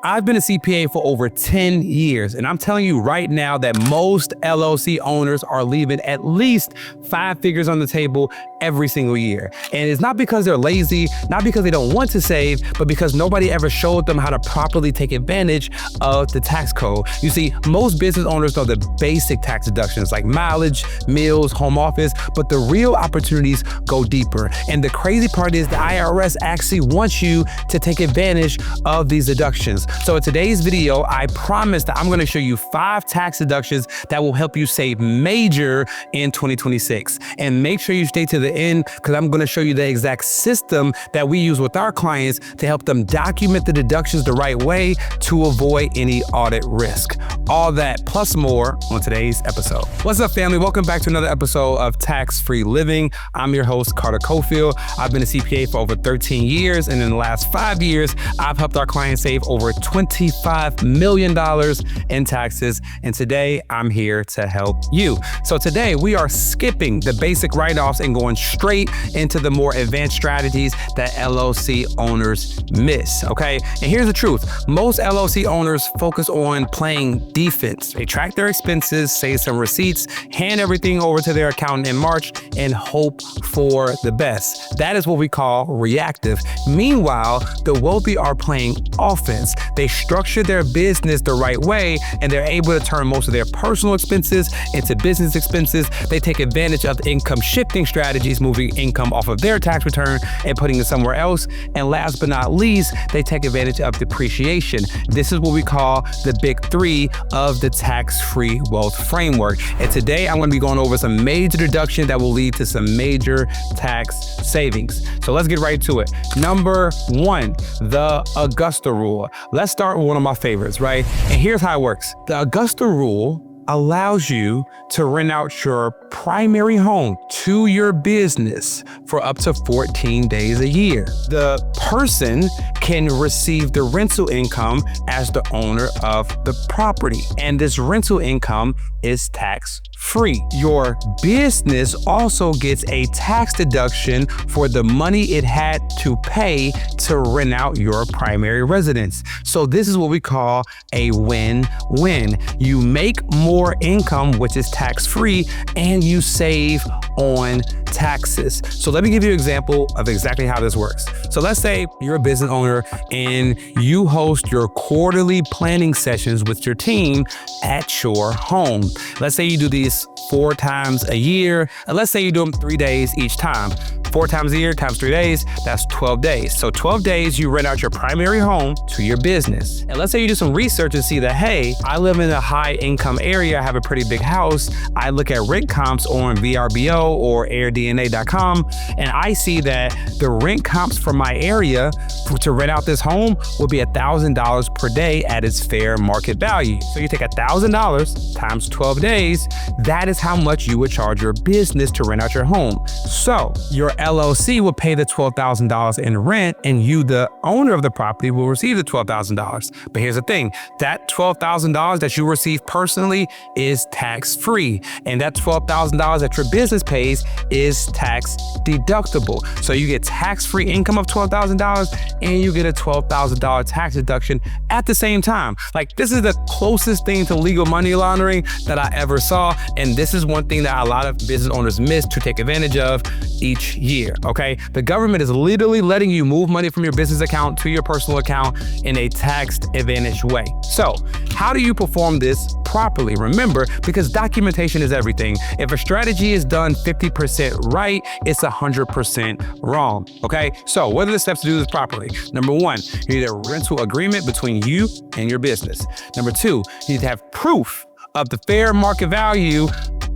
I've been a CPA for over 10 years, and I'm telling you right now that most LLC owners are leaving at least 5 figures on the table every single year. And it's not because they're lazy, not because they don't want to save, but because nobody ever showed them how to properly take advantage of the tax code. You see, most business owners know the basic tax deductions like mileage, meals, home office, but the real opportunities go deeper. And the crazy part is the IRS actually wants you to take advantage of these deductions. So in today's video, I promise that I'm gonna show you 5 tax deductions that will help you save major in 2026. And make sure you stay to the end, because I'm gonna show you the exact system that we use with our clients to help them document the deductions the right way to avoid any audit risk. All that plus more on today's episode. What's up, family? Welcome back to another episode of Tax-Free Living. I'm your host, Carter Cofield. I've been a CPA for over 13 years, and in the last 5 years, I've helped our clients save over $25 million in taxes. And today, I'm here to help you. So today, we are skipping the basic write-offs and going straight into the more advanced strategies that LLC owners miss, okay? And here's the truth. Most LLC owners focus on playing defense. They track their expenses, save some receipts, hand everything over to their accountant in March, and hope for the best. That is what we call reactive. Meanwhile, the wealthy are playing offense. They structure their business the right way, and they're able to turn most of their personal expenses into business expenses. They take advantage of income shifting strategies, moving income off of their tax return and putting it somewhere else. And last but not least, they take advantage of depreciation. This is what we call the big 3 of the tax-free wealth framework. And today I'm going to be going over some major deduction that will lead to some major tax savings. So let's get right to it. Number 1, the Augusta rule. Let's start with one of my favorites, right? And here's how it works. The Augusta rule allows you to rent out your primary home to your business for up to 14 days a year. The person can receive the rental income as the owner of the property, and this rental income is tax-free. Your business also gets a tax deduction for the money it had to pay to rent out your primary residence. So this is what we call a win-win. You make more income, which is tax-free, and you save on taxes. So let me give you an example of exactly how this works. So let's say you're a business owner and you host your quarterly planning sessions with your team at your home. Let's say you do these 4 times a year, and let's say you do them 3 days each time. 4 times a year times 3 days, that's 12 days. So 12 days you rent out your primary home to your business. And let's say you do some research and see that, hey, I live in a high income area, I have a pretty big house. I look at rent comps on VRBO or airdna.com, and I see that the rent comps for my area to rent out this home will be $1,000 per day at its fair market value. So you take $1,000 times 12 days, that is how much you would charge your business to rent out your home. So your LLC will pay the $12,000 in rent, and you, the owner of the property, will receive the $12,000. But here's the thing, that $12,000 that you receive personally is tax-free, and that $12,000 that your business pays is tax deductible. So you get tax-free income of $12,000 and you get a $12,000 tax deduction at the same time. Like, this is the closest thing to legal money laundering that I ever saw, and this is one thing that a lot of business owners miss to take advantage of each year, okay? The government is literally letting you move money from your business account to your personal account in a tax advantage way. So how do you perform this properly? Remember, because documentation is everything. If a strategy is done 50% right, it's 100% wrong, okay? So what are the steps to do this properly? Number 1, you need a rental agreement between you and your business. Number 2, you need to have proof of the fair market value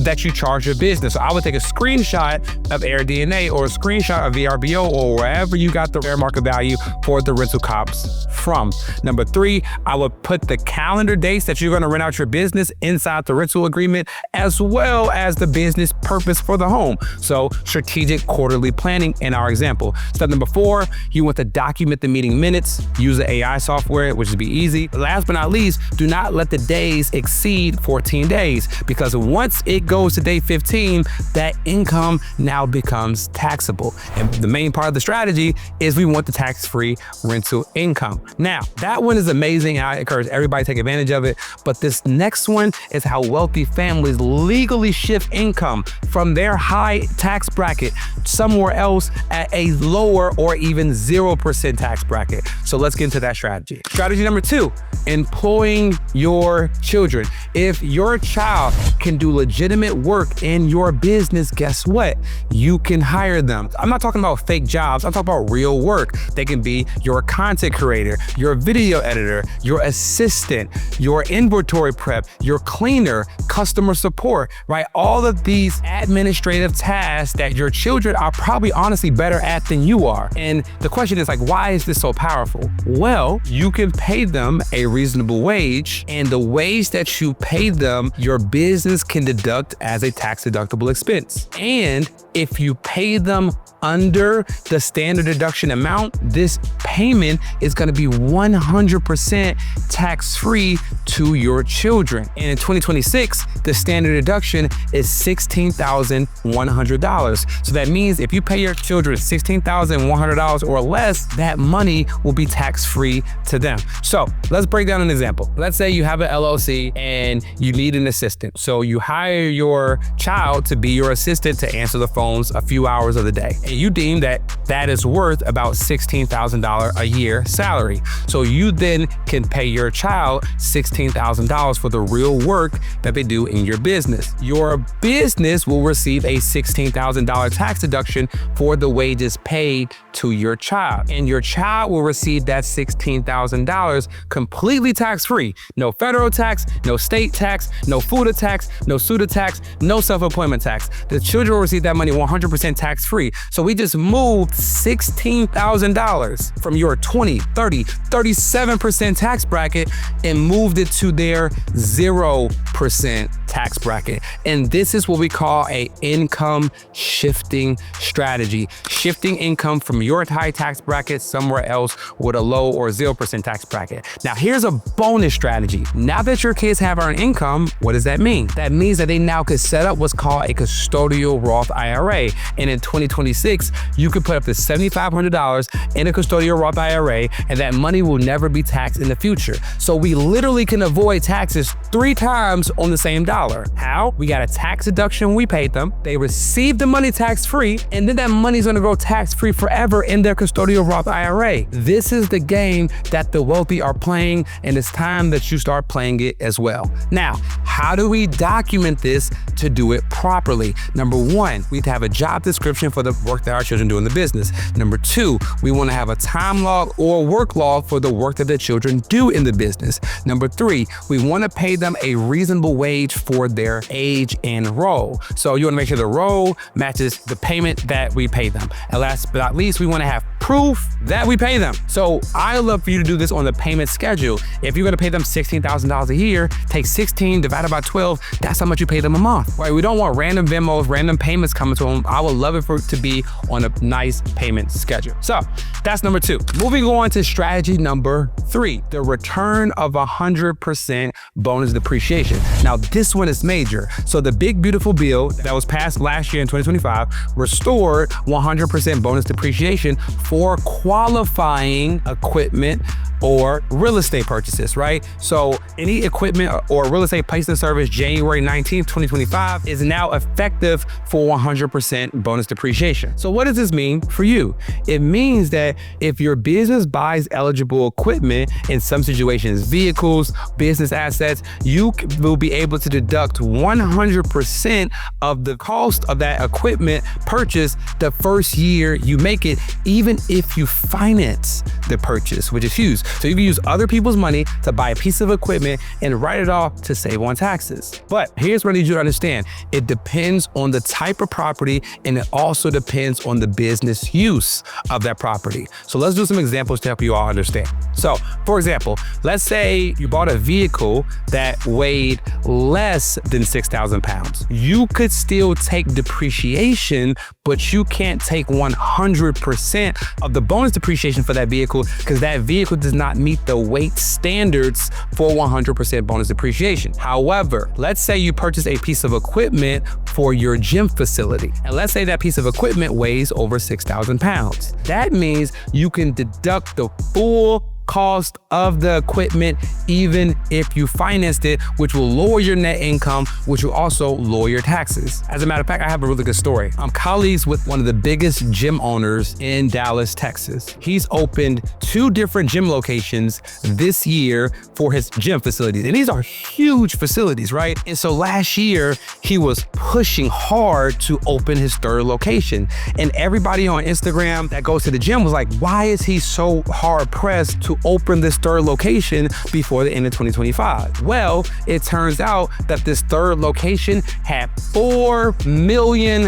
that you charge your business. So I would take a screenshot of AirDNA or a screenshot of VRBO or wherever you got the fair market value for the rental comps from. Number 3, I would put the calendar dates that you're going to rent out your business inside the rental agreement, as well as the business purpose for the home. So strategic quarterly planning in our example. Step number 4, you want to document the meeting minutes, use the AI software, which would be easy. Last but not least, do not let the days exceed 14 days, because once it goes to day 15, that income now becomes taxable. And the main part of the strategy is we want the tax-free rental income. Now, that one is amazing. I encourage everybody to take advantage of it. But this next one is how wealthy families legally shift income from their high tax bracket somewhere else at a lower or even 0% tax bracket. So let's get into that strategy. Strategy number 2, employing your children. If your child can do legitimate work in your business, guess what? You can hire them. I'm not talking about fake jobs. I'm talking about real work. They can be your content creator, your video editor, your assistant, your inventory prep, your cleaner, customer support, right? All of these administrative tasks that your children are probably honestly better at than you are. And the question is like, why is this so powerful? Well, you can pay them a reasonable wage, and the wage that you pay them, your business can deduct as a tax deductible expense. And if you pay them under the standard deduction amount, this payment is going to be 100% tax-free to your children. And in 2026, the standard deduction is $16,100. So that means if you pay your children $16,100 or less, that money will be tax-free to them. So let's break down an example. Let's say you have an LLC and you need an assistant. So you hire your child to be your assistant to answer the phones a few hours of the day. And you deem that that is worth about $16,000 a year salary. So you then can pay your child $16,000 for the real work that they do in your business. Your business will receive a $16,000 tax deduction for the wages paid to your child. And your child will receive that $16,000 completely tax-free. No federal tax, no state tax, no FUTA tax, no SUTA tax, no self-employment tax. The children will receive that money 100% tax-free. So we just moved $16,000 from your 20, 30, 37% tax bracket and moved it to their 0% tax bracket. And this is what we call a income shifting strategy. Shifting income from your high tax bracket somewhere else with a low or 0% tax bracket. Now here's a bonus strategy. Now that your kids have earned income, what does that mean? That means that they now could set up what's called a custodial Roth IRA. And in 2026, you could put up to $7,500 in a custodial Roth IRA, and that money will never be taxed in the future. So we literally can avoid taxes 3 times on the same dollar. How? We got a tax deduction when we paid them. They receive the money tax-free, and then that money's gonna go tax-free forever in their custodial Roth IRA. This is the game that the wealthy are playing, and it's time that you start playing it as well. Now, how do we document this to do it properly? Number 1, we have to have a job description for the work that our children do in the business. Number 2, we want to have a time log or work log for the work that the children do in the business. Number 3, we want to pay them a reasonable wage for their age and role. So you want to make sure the role matches the payment that we pay them. And last but not least, we want to have proof that we pay them. So I love for you to do this on the payment schedule. If you're going to pay them $16,000 a year, take 16 divided by 12. That's how much you pay them a month. Right? We don't want random Venmos, random payments coming to them. I would love it for it to be on a nice payment schedule. So that's number 2. Moving on to strategy number 3, the return of 100% bonus depreciation. Now this one is major. So the big beautiful bill that was passed last year in 2025 restored 100% bonus depreciation for qualifying equipment or real estate purchases, right? So any equipment or real estate placed in service January 19th, 2025 is now effective for 100% bonus depreciation. So what does this mean for you? It means that if your business buys eligible equipment, in some situations, vehicles, business assets, you will be able to deduct 100% of the cost of that equipment purchase the first year you make it, even if you finance the purchase, which is huge. So you can use other people's money to buy a piece of equipment and write it off to save on taxes. But here's what I need you to understand. It depends on the type of property, and it also depends on the business use of that property. So let's do some examples to help you all understand. So for example, let's say you bought a vehicle that weighed less than 6,000 pounds. You could still take depreciation, but you can't take 100% of the bonus depreciation for that vehicle because that vehicle does not meet the weight standards for 100% bonus depreciation. However, let's say you purchase a piece of equipment for your gym facility, and let's say that piece of equipment weighs over 6,000 pounds. That means you can deduct the full cost of the equipment even if you financed it, which will lower your net income, which will also lower your taxes. As a matter of fact, I have a really good story. I'm colleagues with one of the biggest gym owners in Dallas, Texas. He's opened 2 different gym locations this year for his gym facilities, and these are huge facilities, right? And so last year he was pushing hard to open his 3rd location, and everybody on Instagram that goes to the gym was like, why is he so hard pressed to open this 3rd location before the end of 2025? Well, it turns out that this 3rd location had $4 million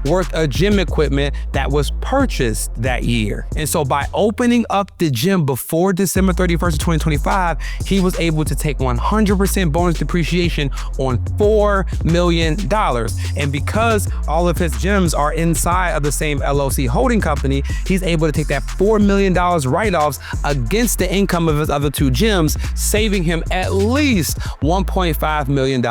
worth of gym equipment that was purchased that year. And so by opening up the gym before December 31st of 2025, he was able to take 100% bonus depreciation on $4 million. And because all of his gyms are inside of the same LLC holding company, he's able to take that $4 million write-offs against the income of his other 2 gyms, saving him at least $1.5 million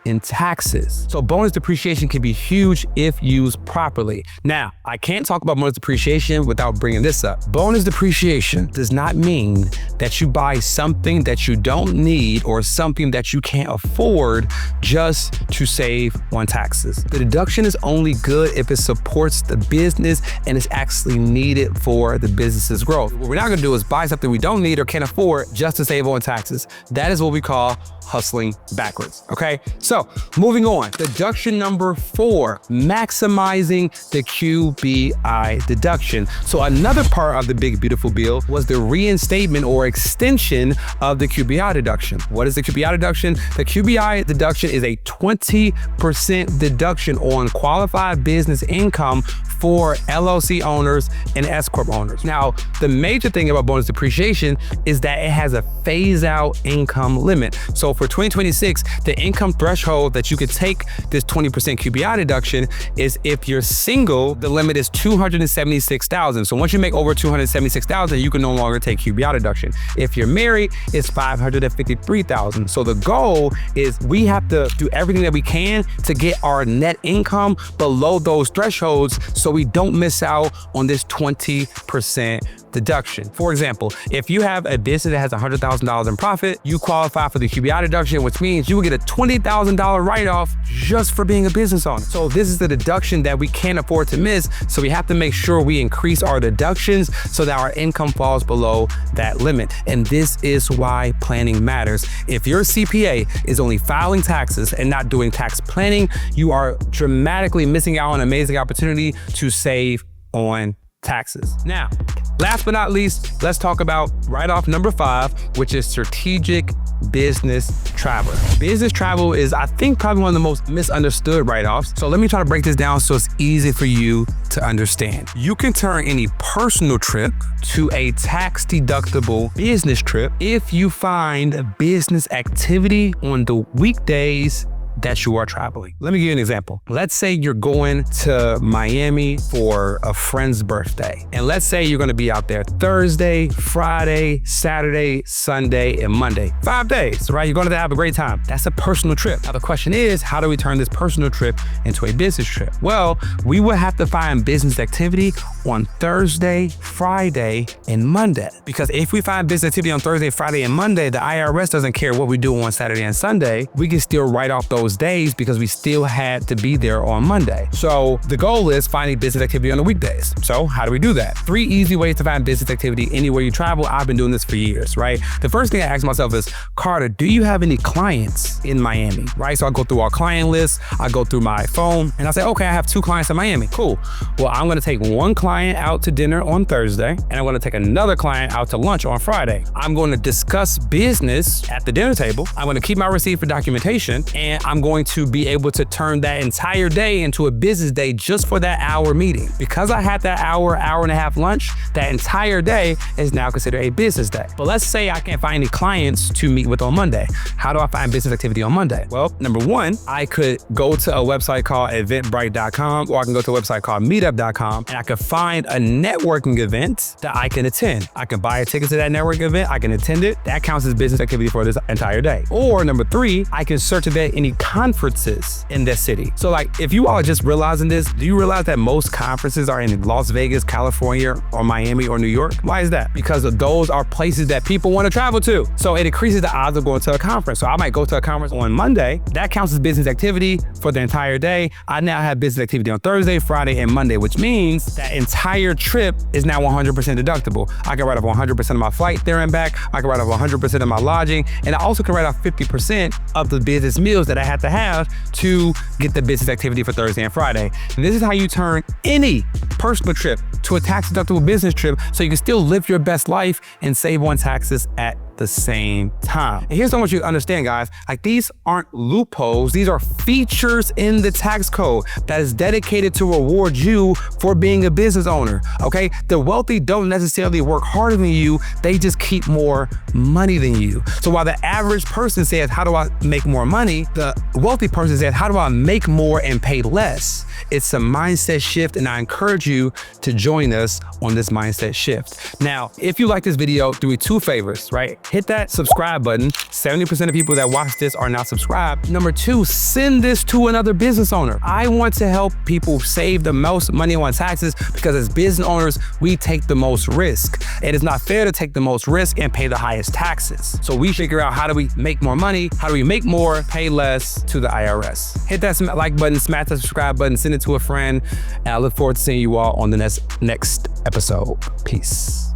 in taxes. So bonus depreciation can be huge if used properly. Now, I can't talk about bonus depreciation without bringing this up. Bonus depreciation does not mean that you buy something that you don't need or something that you can't afford just to save on taxes. The deduction is only good if it supports the business and is actually needed for the business's growth. What we're not gonna do is buy something we don't need or can't afford just to save on taxes. That is what we call hustling backwards, okay? So moving on, deduction number 4, maximizing the QBI deduction. So another part of the big beautiful bill was the reinstatement or extension of the QBI deduction. What is the QBI deduction? The QBI deduction is a 20% deduction on qualified business income for LLC owners and S Corp owners. Now, the major thing about bonus depreciation is that it has a phase-out income limit. So for 2026, the income threshold that you could take this 20% QBI deduction is if you're single, the limit is $276,000. So once you make over $276,000, you can no longer take QBI deduction. If you're married, it's $553,000. So the goal is we have to do everything that we can to get our net income below those thresholds so we don't miss out on this 20% deduction. For example, if you have a business that has $100,000 in profit, you qualify for the QBI deduction, which means you will get a $20,000 write-off just for being a business owner. So this is the deduction that we can't afford to miss. So we have to make sure we increase our deductions so that our income falls below that limit. And this is why planning matters. If your CPA is only filing taxes and not doing tax planning, you are dramatically missing out on an amazing opportunity to save on taxes. Now, last but not least, let's talk about write-off number 5, which is strategic business travel. Business travel is, I think, probably one of the most misunderstood write-offs. So let me try to break this down so it's easy for you to understand. You can turn any personal trip to a tax-deductible business trip if you find a business activity on the weekdays that you are traveling. Let me give you an example. Let's say you're going to Miami for a friend's birthday. And let's say you're gonna be out there Thursday, Friday, Saturday, Sunday, and Monday. 5 days, right? You're gonna have a great time. That's a personal trip. Now the question is, how do we turn this personal trip into a business trip? Well, we will have to find business activity on Thursday, Friday, and Monday. Because if we find business activity on Thursday, Friday, and Monday, the IRS doesn't care what we do on Saturday and Sunday. We can still write off those days because we still had to be there on Monday. So the goal is finding business activity on the weekdays. So how do we do that? 3 easy ways to find business activity anywhere you travel. I've been doing this for years, right? The first thing I ask myself is, Carter, do you have any clients in Miami, right? So I go through our client list, I go through my phone, and I say, okay, I have 2 clients in Miami. Cool. Well, I'm gonna take 1 client out to dinner on Thursday, and I'm gonna take another client out to lunch on Friday. I'm going to discuss business at the dinner table. I'm gonna keep my receipt for documentation, and I'm I'm going to be able to turn that entire day into a business day just for that hour meeting. Because I had that hour and a half lunch, that entire day is now considered a business day. But let's say I can't find any clients to meet with on Monday. How do I find business activity on Monday? Well, number one, I could go to a website called eventbrite.com, or I can go to a website called meetup.com, and I can find a networking event that I can attend. I can buy a ticket to that networking event, I can attend it. That counts as business activity for this entire day. Or number three, I can search about any conferences in this city. So like, if you all are just realizing this, do you realize that most conferences are in Las Vegas, California, or Miami, or New York? Why is that? Because those are places that people want to travel to. So it increases the odds of going to a conference. So I might go to a conference on Monday. That counts as business activity for the entire day. I now have business activity on Thursday, Friday, and Monday, which means that entire trip is now 100% deductible. I can write off 100% of my flight there and back. I can write off 100% of my lodging. And I also can write off 50% of the business meals that I had to have to get the business activity for Thursday and Friday. And this is how you turn any personal trip to a tax deductible business trip so you can still live your best life and save on taxes at the same time. And here's what I want you to understand, guys. Like, these aren't loopholes. These are features in the tax code that is dedicated to reward you for being a business owner, okay? The wealthy don't necessarily work harder than you. They just keep more money than you. So while the average person says, how do I make more money? The wealthy person says, how do I make more and pay less? It's a mindset shift, and I encourage you to join us on this mindset shift. Now, if you like this video, do me two favors, right? Hit that subscribe button. 70% of people that watch this are not subscribed. Number two, send this to another business owner. I want to help people save the most money on taxes because as business owners, we take the most risk. It is not fair to take the most risk and pay the highest taxes. So we figure out, how do we make more money? How do we make more, pay less to the IRS? Hit that like button, smash the subscribe button, send it to a friend, and I look forward to seeing you all on the next episode. Peace.